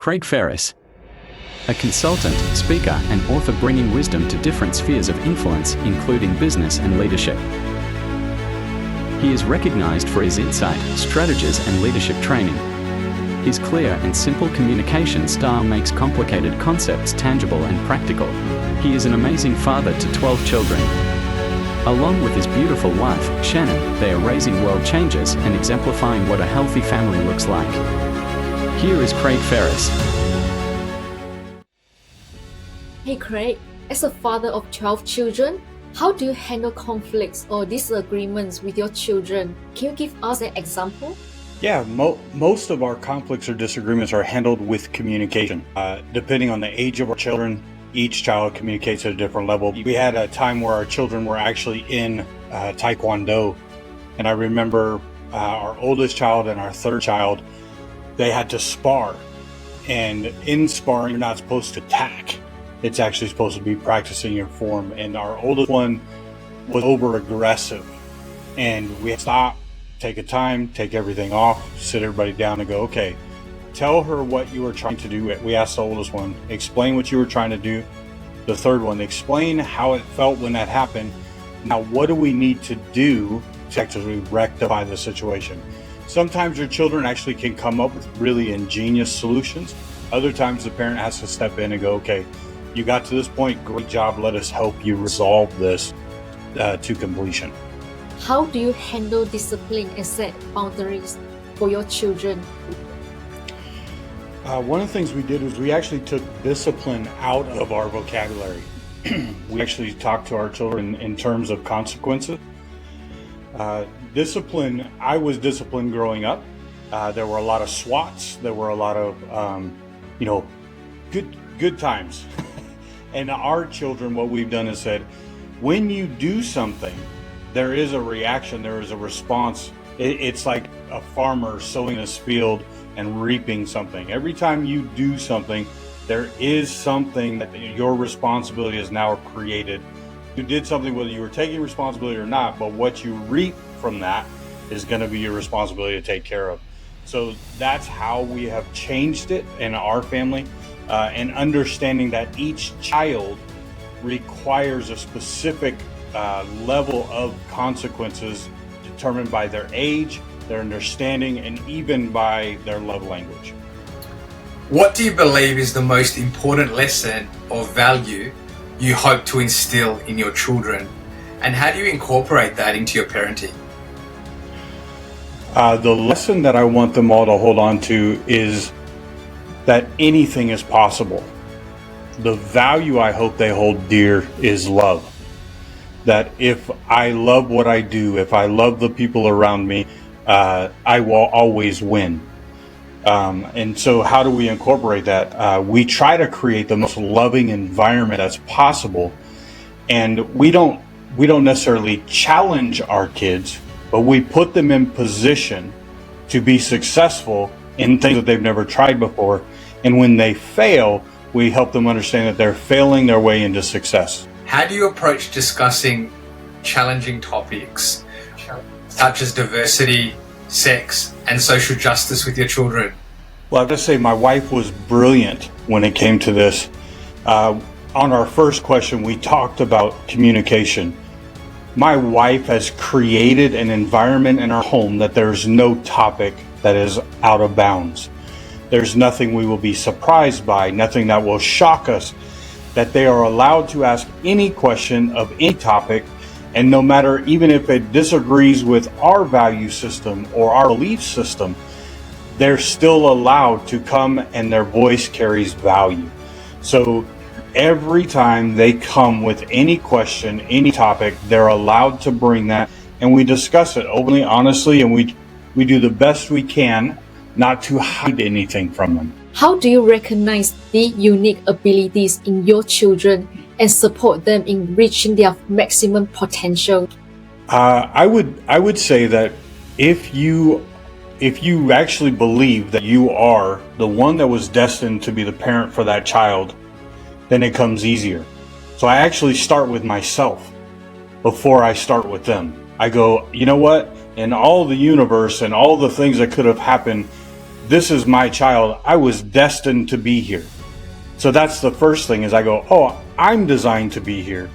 Craig Farris, a consultant, speaker, and author bringing wisdom to different spheres of influence, including business and leadership. He is recognized for his insight, strategies, and leadership training. His clear and simple communication style makes complicated concepts tangible and practical. He is an amazing father to 12 children. Along with his beautiful wife, Shannon, they are raising world changers and exemplifying what a healthy family looks like. Here is Craig Farris. Hey Craig, as a father of 12 children, how do you handle conflicts or disagreements with your children? Can you give us an example? Yeah, most of our conflicts or disagreements are handled with communication. Depending on the age of our children, each child communicates at a different level. We had a time where our children were actually in Taekwondo, and I remember our oldest child and our third child, they had to spar. And in sparring, you're not supposed to attack. It's actually supposed to be practicing your form. And our oldest one was over aggressive, and we had to stop, take a time, take everything off, sit everybody down and go, okay, tell her what you were trying to do. We asked the oldest one, explain what you were trying to do. The third one, explain how it felt when that happened. Now, what do we need to do to actually rectify the situation? Sometimes your children actually can come up with really ingenious solutions. Other times the parent has to step in and go, okay, you got to this point, great job, let us help you resolve this to completion. How do you handle discipline and set boundaries for your children? One of the things we did was we actually took discipline out of our vocabulary. We actually talked to our children in terms of consequences. Discipline, I was disciplined growing up. There were a lot of swats. There were a lot of, good times. And our children, what we've done is said, when you do something, there is a reaction, there is a response. It's like a farmer sowing his field and reaping something. Every time you do something, there is something that your responsibility is now created. You did something whether you were taking responsibility or not, but what you reap from that is going to be your responsibility to take care of. So that's how we have changed it in our family, and understanding that each child requires a specific level of consequences determined by their age, their understanding, and even by their love language. What do you believe is the most important lesson or value you hope to instill in your children? And how do you incorporate that into your parenting? The lesson that I want them all to hold on to is that anything is possible. The value I hope they hold dear is love. That if I love what I do, if I love the people around me, I will always win. And so how do we incorporate that? We try to create the most loving environment that's possible. And we don't necessarily challenge our kids, but we put them in position to be successful in things that they've never tried before. And when they fail, we help them understand that they're failing their way into success. How do you approach discussing challenging topics such as diversity, sex, and social justice with your children? Well, I have to say my wife was brilliant when it came to this. On our first question, we talked about communication. My wife has created an environment in our home that there's no topic that is out of bounds. There's nothing we will be surprised by, nothing that will shock us, that they are allowed to ask any question of any topic, and no matter, even if it disagrees with our value system or our belief system, they're still allowed to come and their voice carries value. So every time they come with any question, any topic, they're allowed to bring that, and we discuss it openly, honestly, and we do the best we can not to hide anything from them. How do you recognize the unique abilities in your children and support them in reaching their maximum potential? I would say that if you actually believe that you are the one that was destined to be the parent for that child, then it comes easier. So I actually start with myself before I start with them. I go, you know what? In all the universe and all the things that could have happened, this is my child. I was destined to be here. So that's the first thing is I go, oh, I'm designed to be here.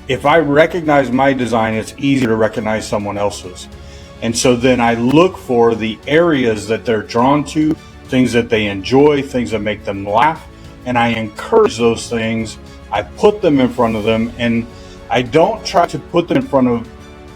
If I recognize my design, it's easier to recognize someone else's. And so then I look for the areas that they're drawn to, things that they enjoy, things that make them laugh, and I encourage those things. I put them in front of them, and I don't try to put them in front of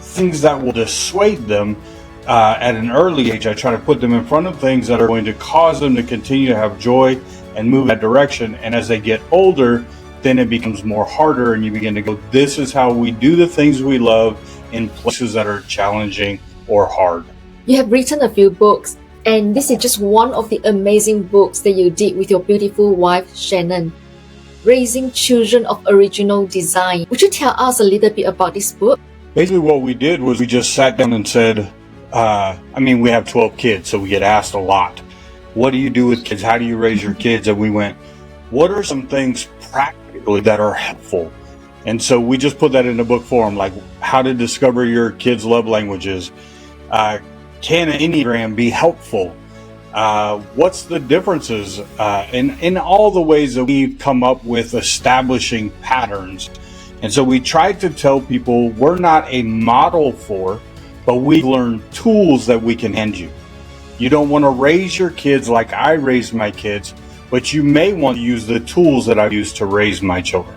things that will dissuade them at an early age. I try to put them in front of things that are going to cause them to continue to have joy and move that direction. And as they get older, then it becomes more harder, and you begin to go, this is how we do the things we love in places that are challenging or hard. You have written a few books, and this is just one of the amazing books that you did with your beautiful wife, Shannon. Raising Children of Original Design. Would you tell us a little bit about this book? Basically what we did was we just sat down and said, we have 12 kids, so we get asked a lot. What do you do with kids? How do you raise your kids? And we went, what are some things practically that are helpful? And so we just put that in a book form, like how to discover your kids' love languages. Can an Enneagram be helpful? What's the differences in all the ways that we've come up with establishing patterns? And so we tried to tell people we're not a model for, but we've learned tools that we can hand you. You don't want to raise your kids like I raised my kids, but you may want to use the tools that I've used to raise my children.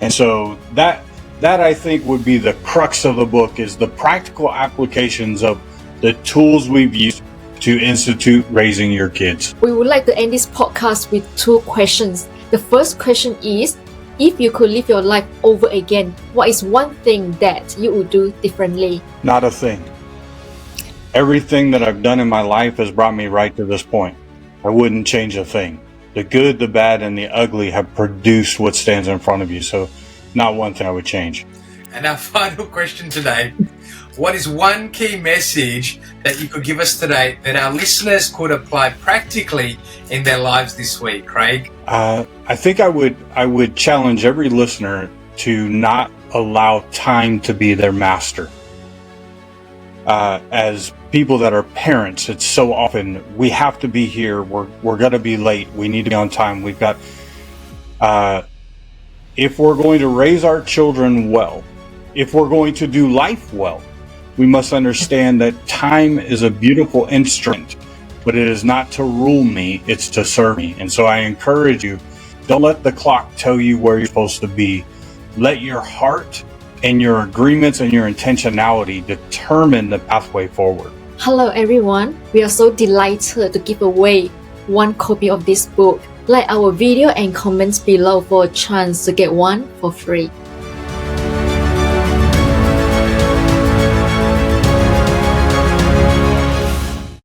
And so that I think would be the crux of the book, is the practical applications of the tools we've used to institute raising your kids. We would like to end this podcast with 2 questions. The first question is, if you could live your life over again, what is one thing that you would do differently? Not a thing. Everything that I've done in my life has brought me right to this point. I wouldn't change a thing. The good, the bad, and the ugly have produced what stands in front of you. So not one thing I would change. And our final question today, what is one key message that you could give us today that our listeners could apply practically in their lives this week, Craig? I think I would challenge every listener to not allow time to be their master. As people that are parents, it's so often we have to be here. We're going to be late. We need to be on time. We've got, if we're going to raise our children well, if we're going to do life well, we must understand that time is a beautiful instrument, but it is not to rule me, it's to serve me. And so I encourage you, don't let the clock tell you where you're supposed to be. Let your heart and your agreements and your intentionality determine the pathway forward. Hello everyone, we are so delighted to give away 1 copy of this book. Like our video and comments below for a chance to get one for free.